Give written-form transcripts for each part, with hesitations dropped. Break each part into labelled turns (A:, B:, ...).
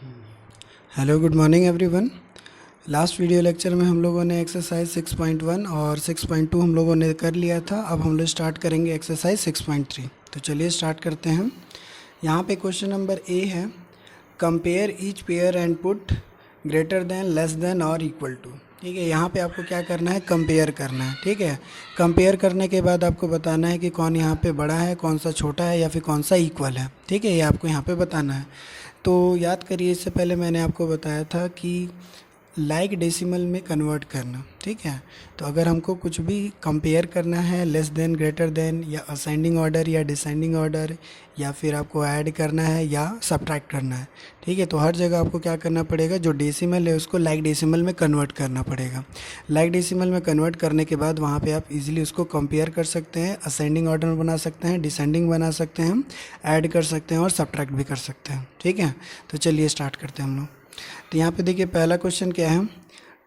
A: Hello good morning everyone. Last video lecture में हम लोगों ने एक्सरसाइज 6.1 और 6.2 हम लोगों ने कर लिया था। अब हम लोग स्टार्ट करेंगे एक्सरसाइज 6.3। तो चलिए स्टार्ट करते हैं। यहाँ पे क्वेश्चन नंबर ए है, compare each pair and put greater than less than और इक्वल टू। ठीक है, यहाँ पे आपको क्या करना है, कंपेयर करना है। ठीक है, कंपेयर करने के बाद आपको बताना है कि कौन यहाँ पे बड़ा है, कौन सा छोटा है, या फिर कौन सा इक्वल है। ठीक है, ये आपको यहाँ पे बताना है। तो याद करिए, इससे पहले मैंने आपको बताया था कि लाइक डेसिमल में कन्वर्ट करना। ठीक है, तो अगर हमको कुछ भी कंपेयर करना है, लेस देन, ग्रेटर देन, या असेंडिंग ऑर्डर या डिसेंडिंग ऑर्डर, या फिर आपको ऐड करना है या सब्ट्रैक्ट करना है। ठीक है, तो हर जगह आपको क्या करना पड़ेगा, जो डेसिमल है उसको लाइक डेसिमल में कन्वर्ट करना पड़ेगा। लाइक डेसिमल में कन्वर्ट करने के बाद वहाँ पे आप इजीली उसको कंपेयर कर सकते हैं, असेंडिंग ऑर्डर में बना सकते हैं, डिसेंडिंग बना सकते हैं, ऐड कर सकते हैं और सब्ट्रैक्ट भी कर सकते हैं। ठीक है, तो चलिए स्टार्ट करते हैं हम लोग। तो यहाँ पे देखिए पहला क्वेश्चन क्या है,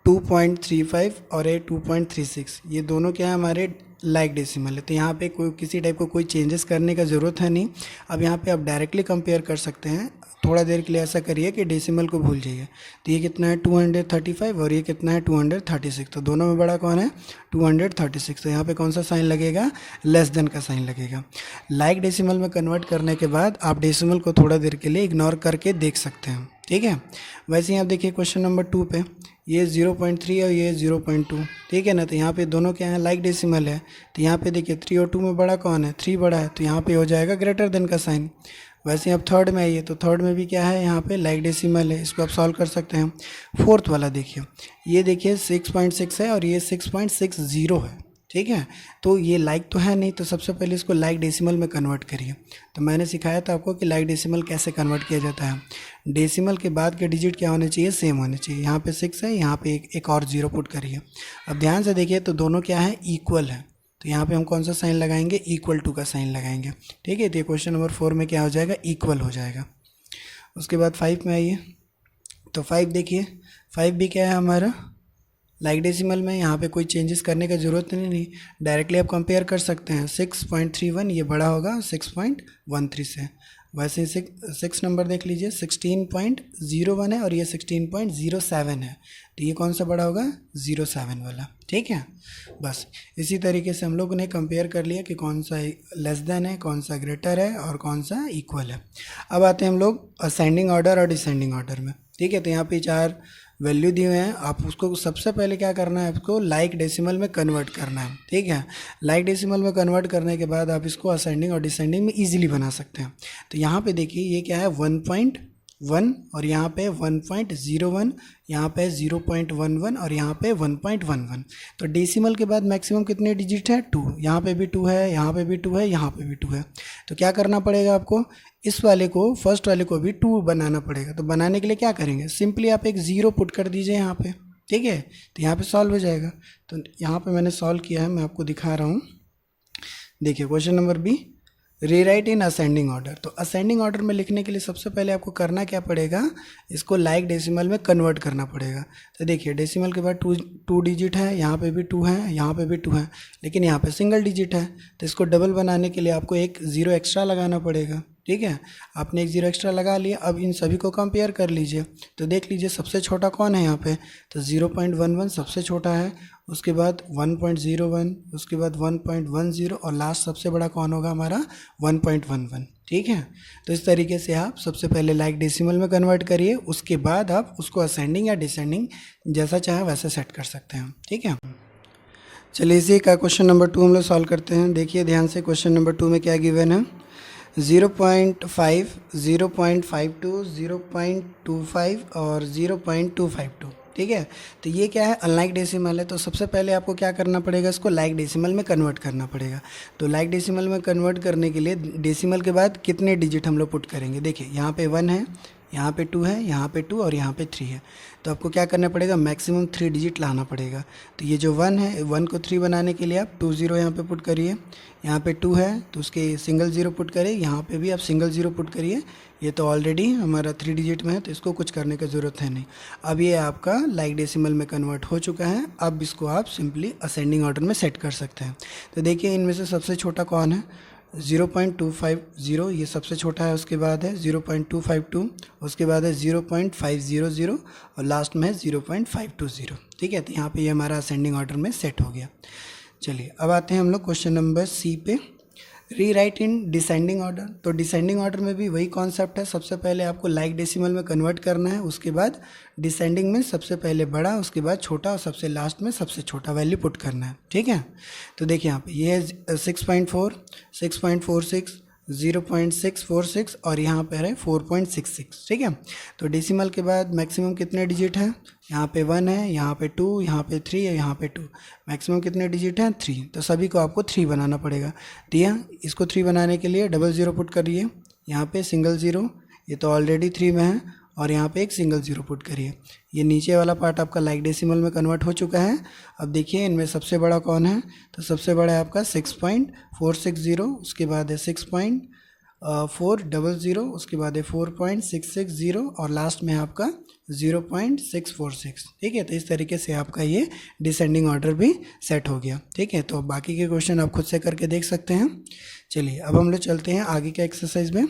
A: 2.35 और ये 2.36, ये दोनों क्या है, हमारे लाइक डेसिमल है। तो यहाँ पे कोई किसी टाइप को कोई चेंजेस करने का ज़रूरत है नहीं। अब यहाँ पे आप डायरेक्टली कंपेयर कर सकते हैं। थोड़ा देर के लिए ऐसा करिए कि डेसिमल को भूल जाइए। तो ये कितना है 235 और ये कितना है 236। तो दोनों में बड़ा कौन है, 236। तो यहाँ पे कौन सा साइन लगेगा, लेस देन का साइन लगेगा। लाइक डेसिमल में कन्वर्ट करने के बाद आप डेसिमल को थोड़ा देर के लिए इग्नोर करके देख सकते हैं। ठीक है, वैसे ही आप देखिए क्वेश्चन नंबर 2 पे, ये 0.3 और ये 0.2। ठीक है ना, तो यहाँ पे दोनों क्या है, लाइक डेसिमल है। तो यहाँ पे देखिए 3 और 2 में बड़ा कौन है, 3 बड़ा है, तो यहाँ पे हो जाएगा ग्रेटर देन का साइन। वैसे ही अब थर्ड में आइए, तो थर्ड में भी क्या है, यहाँ पे लाइक डेसिमल है, इसको आप सॉल्व कर सकते हैं। फोर्थ वाला देखिए, ये देखिए 6.6 है और ये 6.60 है। ठीक है, तो ये लाइक तो है नहीं, तो सबसे पहले इसको लाइक डेसिमल में कन्वर्ट करिए। तो मैंने सिखाया था आपको कि लाइक डेसिमल कैसे कन्वर्ट किया जाता है। डेसिमल के बाद के डिजिट क्या होने चाहिए, सेम होने चाहिए। यहाँ पे 6 है, यहाँ पे एक और 0 पुट करिए। अब ध्यान से देखिए, तो दोनों क्या है, इक्वल है। तो यहाँ पे हम कौन सा साइन लगाएंगे, इक्वल टू का साइन लगाएंगे। ठीक है, तो ये क्वेश्चन नंबर 4 में क्या हो जाएगा, इक्वल हो जाएगा। उसके बाद 5 में आइए, तो 5 देखिए, 5 भी क्या है हमारा लाइक डेसिमल में। यहाँ पे कोई चेंजेस करने का ज़रूरत नहीं, डायरेक्टली आप कंपेयर कर सकते हैं। 6.31 ये बड़ा होगा 6.13 से। वैसे ही 6 नंबर देख लीजिए, 16.01 है और ये 16.07 है। तो ये कौन सा बड़ा होगा, 07 वाला। ठीक है, बस इसी तरीके से हम लोगों ने कंपेयर कर लिया कि कौन सा लेस देन है, कौन सा ग्रेटर है और कौन सा इक्वल है। अब आते हैं हम लोग असेंडिंग ऑर्डर और डिसेंडिंग ऑर्डर में। ठीक है, तो यहाँ पे 4 वैल्यू दिए हुए हैं। आप उसको सबसे पहले क्या करना है, आपको लाइक डेसिमल में कन्वर्ट करना है। ठीक है, लाइक डेसिमल में कन्वर्ट करने के बाद आप इसको असेंडिंग और डिसेंडिंग में इजीली बना सकते हैं। तो यहाँ पे देखिए, ये क्या है 1.1 और यहाँ पे 1.01, यहाँ पे 0.11 और यहाँ पे 1.11। तो डेसिमल के बाद मैक्सिमम कितने डिजिट है, 2। यहाँ पे भी 2 है, यहाँ पे भी 2 है, यहाँ पे भी 2 है। तो क्या करना पड़ेगा आपको, इस वाले को, फर्स्ट वाले को भी 2 बनाना पड़ेगा। तो बनाने के लिए क्या करेंगे, सिंपली आप एक 0 पुट कर दीजिए यहाँ पे। ठीक है, तो यहाँ पे सॉल्व हो जाएगा। तो यहाँ पे मैंने सॉल्व किया है, मैं आपको दिखा रहा हूँ। देखिए question number B, rewrite in ascending order. तो असेंडिंग ऑर्डर में लिखने के लिए सबसे पहले आपको करना क्या पड़ेगा, इसको लाइक डेसिमल में कन्वर्ट करना पड़ेगा। तो देखिए डेसिमल के बाद टू डिजिट है, यहाँ पे भी 2 है, यहाँ पे भी 2 है, लेकिन यहाँ पे सिंगल डिजिट है। तो इसको डबल बनाने के लिए आपको एक 0 एक्स्ट्रा लगाना पड़ेगा। ठीक है, आपने एक 0 एक्स्ट्रा लगा लिया। अब इन सभी को कंपेयर कर लीजिए, तो देख लीजिए सबसे छोटा कौन है यहाँ पे, तो 0.11 सबसे छोटा है, उसके बाद 1.01, उसके बाद 1.10 और लास्ट सबसे बड़ा कौन होगा हमारा, 1.11। ठीक है, तो इस तरीके से आप सबसे पहले लाइक डेसिमल में कन्वर्ट करिए, उसके बाद आप उसको असेंडिंग या डिसेंडिंग जैसा चाहे वैसे सेट कर सकते हैं। ठीक है, चलिए इसी का क्वेश्चन नंबर 2 हम लोग सॉल्व करते हैं। देखिए ध्यान से, क्वेश्चन नंबर 2 में क्या गिवन है, 0.5, 0.52, 0.25 और 0.252। ठीक है, तो ये क्या है, अनलाइक डेसिमल है। तो सबसे पहले आपको क्या करना पड़ेगा, इसको लाइक डेसिमल में कन्वर्ट करना पड़ेगा। तो लाइक डेसिमल में कन्वर्ट करने के लिए डेसिमल के बाद कितने डिजिट हम लोग पुट करेंगे, देखिए यहाँ पे 1 है, यहाँ पे 2 है, यहाँ पे 2 और यहाँ पे 3 है। तो आपको क्या करना पड़ेगा, मैक्सिमम 3 डिजिट लाना पड़ेगा। तो ये जो 1 है, 1 को 3 बनाने के लिए आप 2 0 यहाँ पे पुट करिए। यहाँ पे 2 है तो उसके सिंगल 0 पुट करिए, यहाँ पे भी आप सिंगल 0 पुट करिए। ये तो ऑलरेडी हमारा 3 डिजिट में है, तो इसको कुछ करने की ज़रूरत है नहीं। अब ये आपका लाइक डेसिमल में कन्वर्ट हो चुका है। अब इसको आप सिंपली असेंडिंग ऑर्डर में सेट कर सकते हैं। तो देखिए इनमें से सबसे छोटा कौन है, 0.250 ये सबसे छोटा है, उसके बाद है 0.252, उसके बाद है 0.500 और लास्ट में है 0.520। ठीक है, तो यहाँ पे ये हमारा असेंडिंग ऑर्डर में सेट हो गया। चलिए अब आते हैं हम लोग क्वेश्चन नंबर सी पे, रीराइट इन डिसेंडिंग ऑर्डर। तो डिसेंडिंग ऑर्डर में भी वही कॉन्सेप्ट है, सबसे पहले आपको लाइक डेसिमल में कन्वर्ट करना है, उसके बाद डिसेंडिंग में सबसे पहले बड़ा, उसके बाद छोटा और सबसे लास्ट में सबसे छोटा वैल्यू पुट करना है। ठीक है, तो देखिए यहाँ पे ये है 6.4, 6.46, 0.646 और यहाँ पर है 4.66। ठीक है, तो डेसिमल के बाद मैक्सिमम कितने डिजिट हैं, यहाँ पे 1 है, यहाँ पे 2, यहाँ पे 3 है, यहाँ पे 2। मैक्सिमम कितने डिजिट हैं, 3। तो सभी को आपको 3 बनाना पड़ेगा। तो यहाँ इसको 3 बनाने के लिए डबल ज़ीरो पुट करिए, यहाँ पे सिंगल ज़ीरो, ये तो ऑलरेडी 3 में है, और यहाँ पे एक सिंगल ज़ीरो पुट करिए। ये नीचे वाला पार्ट आपका लाइक डेसिमल में कन्वर्ट हो चुका है। अब देखिए इनमें सबसे बड़ा कौन है, तो सबसे बड़ा है आपका 6.460, उसके बाद है 6.400, उसके बाद है 4.660 और लास्ट में आपका 0.646। ठीक है, तो इस तरीके से आपका ये डिसेंडिंग ऑर्डर भी सेट हो गया। ठीक है, तो बाकी के क्वेश्चन आप खुद से करके देख सकते हैं। चलिए अब हम लोग चलते हैं आगे के एक्सरसाइज में।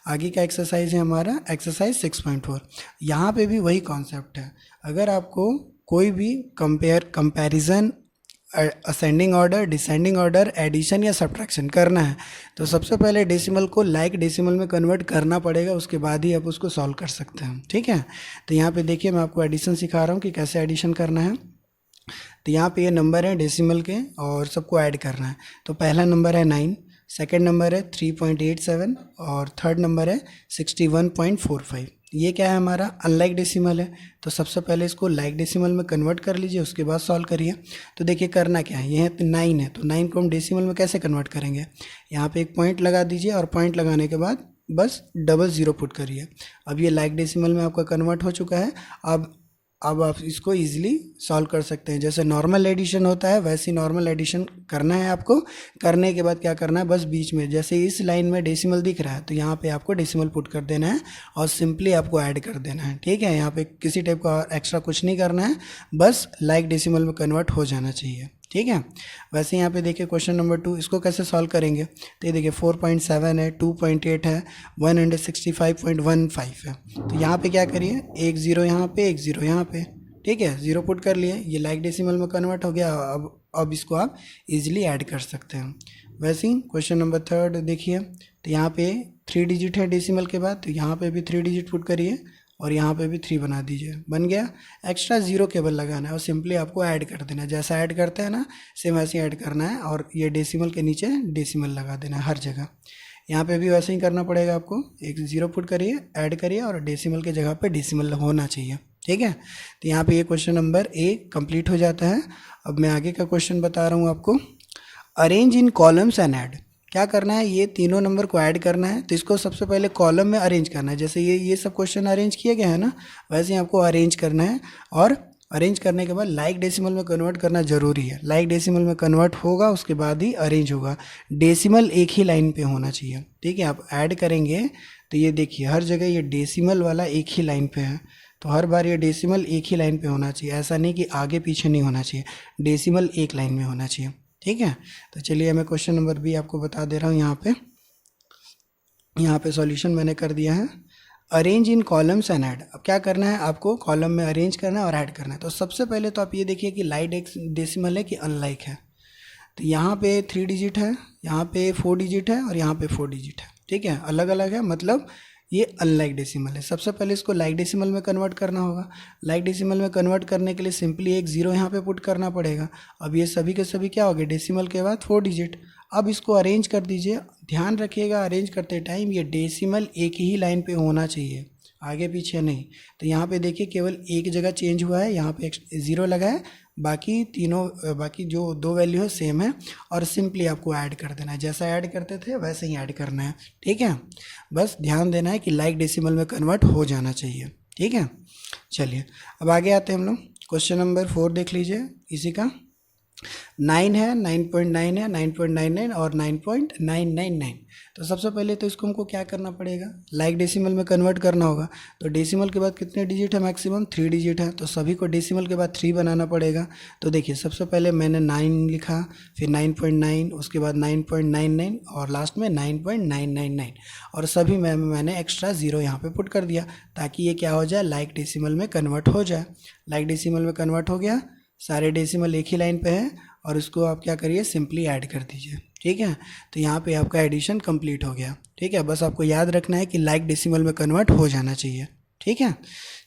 A: आगे का एक्सरसाइज है हमारा एक्सरसाइज 6.4। यहाँ पे भी वही कॉन्सेप्ट है। अगर आपको कोई भी comparison, ascending order, descending order, addition या सब्ट्रैक्शन करना है तो सबसे पहले डेसिमल को लाइक डेसिमल में कन्वर्ट करना पड़ेगा, उसके बाद ही आप उसको सॉल्व कर सकते हैं। ठीक है, तो यहाँ पे देखिए मैं आपको एडिशन सिखा रहा हूँ कि कैसे एडिशन करना है। तो यहाँ पे ये नंबर है डेसिमल के और सबको ऐड करना है। तो पहला नंबर है 9, सेकेंड नंबर है 3.87 और थर्ड नंबर है 61.45। ये क्या है, हमारा अनलाइक डेसिमल है। तो सबसे पहले इसको लाइक डेसिमल में कन्वर्ट कर लीजिए, उसके बाद सॉल्व करिए। तो देखिए करना क्या है, ये है 9 है, तो 9 को हम डेसिमल में कैसे कन्वर्ट करेंगे, यहाँ पे एक पॉइंट लगा दीजिए और पॉइंट लगाने के बाद बस डबल ज़ीरो पुट करिए। अब ये लाइक डेसिमल में आपका कन्वर्ट हो चुका है। अब आप इसको इजीली सॉल्व कर सकते हैं। जैसे नॉर्मल एडिशन होता है वैसे नॉर्मल एडिशन करना है आपको। करने के बाद क्या करना है, बस बीच में जैसे इस लाइन में डेसिमल दिख रहा है तो यहाँ पे आपको डेसिमल पुट कर देना है और सिंपली आपको ऐड कर देना है। ठीक है, यहाँ पे किसी टाइप का एक्स्ट्रा कुछ नहीं करना है, बस लाइक डेसिमल में कन्वर्ट हो जाना चाहिए। ठीक है, वैसे यहाँ पे देखिए क्वेश्चन नंबर 2, इसको कैसे सॉल्व करेंगे। तो ये देखिए 4.7 है, 2.8 है, 165.15 है। तो यहाँ पे क्या करिए, एक ज़ीरो यहाँ पे, एक ज़ीरो यहाँ पे। ठीक है, ज़ीरो पुट कर लिए, ये लाइक डेसिमल में कन्वर्ट हो गया। अब इसको आप इजीली ऐड कर सकते हैं। वैसे ही क्वेश्चन नंबर 3 देखिए, तो यहाँ पे 3 डिजिट है डेसिमल के बाद, तो यहाँ पे भी 3 डिजिट पुट करिए और यहाँ पे भी 3 बना दीजिए, बन गया। एक्स्ट्रा ज़ीरो केवल लगाना है और सिंपली आपको ऐड कर देना है, जैसा ऐड करते हैं ना सेम वैसे ऐड करना है और ये डेसिमल के नीचे डेसिमल लगा देना है हर जगह। यहाँ पे भी वैसे ही करना पड़ेगा आपको, एक ज़ीरो पुट करिए, ऐड करिए और डेसिमल के जगह पे डेसिमल होना चाहिए। ठीक है, तो यहाँ पे ये क्वेश्चन नंबर A कंप्लीट हो जाता है। अब मैं आगे का क्वेश्चन बता रहा हूँ आपको, arrange in columns and add. क्या करना है, ये तीनों नंबर को ऐड करना है। तो इसको सबसे पहले कॉलम में अरेंज करना है, जैसे ये सब क्वेश्चन अरेंज किए गए हैं ना, वैसे ही आपको अरेंज करना है। और अरेंज करने के बाद लाइक डेसिमल में कन्वर्ट करना ज़रूरी है। लाइक डेसिमल में कन्वर्ट होगा उसके बाद ही अरेंज होगा। डेसिमल एक ही लाइन पे होना चाहिए। ठीक है, आप ऐड करेंगे तो ये देखिए हर जगह ये डेसिमल वाला एक ही लाइन पे है, तो हर बार ये डेसिमल एक ही लाइन पे होना चाहिए। ऐसा नहीं कि आगे पीछे नहीं होना चाहिए, डेसिमल एक लाइन में होना चाहिए। ठीक है, तो चलिए मैं क्वेश्चन नंबर B आपको बता दे रहा हूँ। यहाँ पे सॉल्यूशन मैंने कर दिया है। Arrange in columns and add. अब क्या करना है, आपको कॉलम में अरेंज करना है और ऐड करना है। तो सबसे पहले तो आप ये देखिए कि लाइक डेसिमल है कि अनलाइक है। तो यहाँ पे 3 डिजिट है, यहाँ पे 4 डिजिट है और यहाँ पे 4 डिजिट है। ठीक है, अलग अलग है, मतलब ये अनलाइक डेसिमल है। सबसे पहले इसको लाइक डेसिमल में कन्वर्ट करना होगा। लाइक डेसिमल में कन्वर्ट करने के लिए सिंपली एक ज़ीरो यहाँ पे पुट करना पड़ेगा। अब ये सभी के सभी क्या हो गए, डेसिमल के बाद 4 डिजिट। अब इसको अरेंज कर दीजिए। ध्यान रखिएगा अरेंज करते टाइम ये डेसिमल एक ही लाइन पे होना चाहिए, आगे पीछे नहीं। तो यहाँ पे देखिए केवल एक जगह चेंज हुआ है, यहाँ पे ज़ीरो लगा है, बाकी जो 2 वैल्यू है सेम है। और सिंपली आपको ऐड कर देना है, जैसा ऐड करते थे वैसे ही ऐड करना है। ठीक है, बस ध्यान देना है कि लाइक डेसिमल में कन्वर्ट हो जाना चाहिए। ठीक है, चलिए अब आगे आते हैं हम लोग। क्वेश्चन नंबर 4 देख लीजिए इसी का। 9 है, 9.9 है, 9.99 और 9.999। तो सबसे पहले तो इसको हमको क्या करना पड़ेगा, लाइक डेसिमल में कन्वर्ट करना होगा। तो डेसिमल के बाद कितने डिजिट है, मैक्सिमम 3 डिजिट है, तो सभी को डेसिमल के बाद 3 बनाना पड़ेगा। तो देखिए सबसे पहले मैंने 9 लिखा, फिर 9.9, उसके बाद 9.99 और लास्ट में 9.999, और सभी में मैंने एक्स्ट्रा ज़ीरो यहाँ पे पुट कर दिया ताकि ये क्या हो जाए, लाइक डेसिमल में कन्वर्ट हो जाए। लाइक डेसिमल में कन्वर्ट हो गया, सारे डेसिमल एक ही लाइन पे है, और इसको आप क्या करिए, सिंपली ऐड कर दीजिए। ठीक है, तो यहाँ पे आपका एडिशन कंप्लीट हो गया। ठीक है, बस आपको याद रखना है कि लाइक डेसिमल में कन्वर्ट हो जाना चाहिए। ठीक है,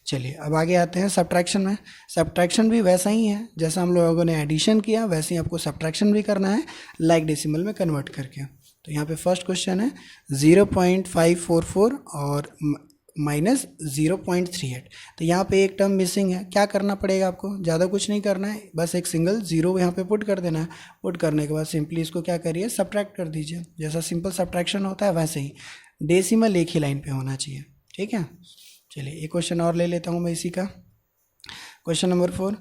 A: चलिए अब आगे आते हैं सब्ट्रैक्शन में। सब्ट्रैक्शन भी वैसा ही है, जैसा हम लोगों ने एडिशन किया वैसे ही आपको सब्ट्रैक्शन भी करना है लाइक डेसिमल में कन्वर्ट करके। तो यहाँ पे फर्स्ट क्वेश्चन है 0.544 और -0.38। तो यहाँ पे एक टर्म मिसिंग है, क्या करना पड़ेगा आपको, ज़्यादा कुछ नहीं करना है, बस एक सिंगल ज़ीरो यहाँ पे पुट कर देना है। पुट करने के बाद सिंपली इसको क्या करिए, सब्ट्रैक्ट कर दीजिए। जैसा सिंपल सब्ट्रैक्शन होता है वैसे ही डेसिमल एक ही लाइन पे होना चाहिए। ठीक है, चलिए एक क्वेश्चन और ले लेता हूँ मैं इसी का। क्वेश्चन नंबर 4,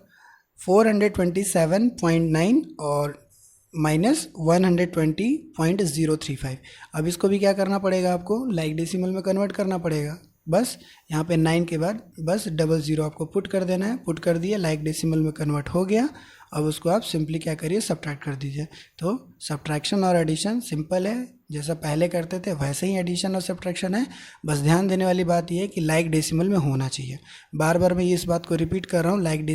A: 427.9 और -120.035। अब इसको भी क्या करना पड़ेगा आपको, लाइक डेसिमल में कन्वर्ट करना पड़ेगा। बस यहाँ पे 9 के बाद बस डबल ज़ीरो आपको पुट कर देना है। पुट कर दिया, लाइक डेसिमल में कन्वर्ट हो गया। अब उसको आप सिंपली क्या करिए, सब्ट्रैक्ट कर दीजिए। तो सब्ट्रैक्शन और एडिशन सिंपल है, जैसा पहले करते थे वैसे ही एडिशन और सब्ट्रैक्शन है। बस ध्यान देने वाली बात यह है कि लाइक डेसिमल में होना चाहिए। बार बार मैं इस बात को रिपीट कर रहा हूँ, लाइक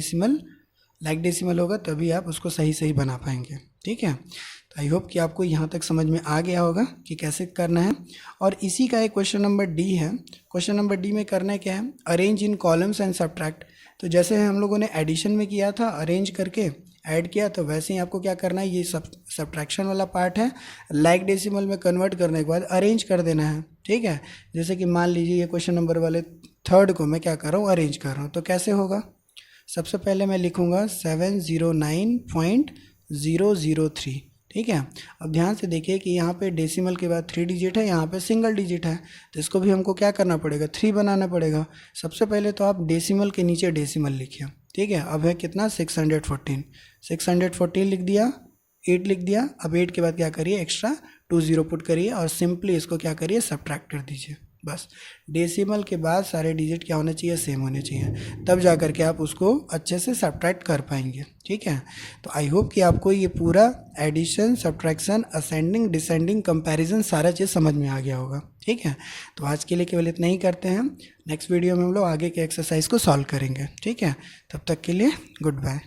A: डेसिमल होगा तभी आप उसको सही सही बना पाएंगे। ठीक है, तो आई होप कि आपको यहाँ तक समझ में आ गया होगा कि कैसे करना है। और इसी का एक क्वेश्चन नंबर डी है। क्वेश्चन नंबर डी में करना क्या है, arrange in columns and subtract. तो जैसे हम लोगों ने एडिशन में किया था, अरेंज करके ऐड किया, तो वैसे ही आपको क्या करना है, ये सब्ट्रैक्शन वाला पार्ट है, लाइक डेसिमल में कन्वर्ट करने के बाद अरेंज कर देना है। ठीक है, जैसे कि मान लीजिए ये क्वेश्चन नंबर वाले थर्ड को मैं क्या कर रहा हूँ, अरेंज कर रहा हूँ। तो कैसे होगा, सबसे पहले मैं लिखूँगा 709.003। ठीक है, अब ध्यान से देखिए कि यहाँ पे डेसिमल के बाद 3 डिजिट है, यहाँ पे सिंगल डिजिट है, तो इसको भी हमको क्या करना पड़ेगा, 3 बनाना पड़ेगा। सबसे पहले तो आप डेसिमल के नीचे डेसिमल लिखिए। ठीक है, अब है कितना, 614 लिख दिया, 8 लिख दिया। अब 8 के बाद क्या करिए, एक्स्ट्रा 2 ज़ीरो पुट करिए और सिंपली इसको क्या करिए, सब्ट्रैक्ट कर दीजिए। बस डेसिमल के बाद सारे डिजिट क्या होने चाहिए, सेम होने चाहिए, तब जा कर के आप उसको अच्छे से सब्ट्रैक्ट कर पाएंगे। ठीक है, तो आई होप कि आपको ये पूरा addition, subtraction, ascending, descending, comparison सारा चीज़ समझ में आ गया होगा। ठीक है, तो आज के लिए केवल इतना ही करते हैं। नेक्स्ट वीडियो में हम लोग आगे के एक्सरसाइज को सॉल्व करेंगे। ठीक है, तब तक के लिए गुड बाय।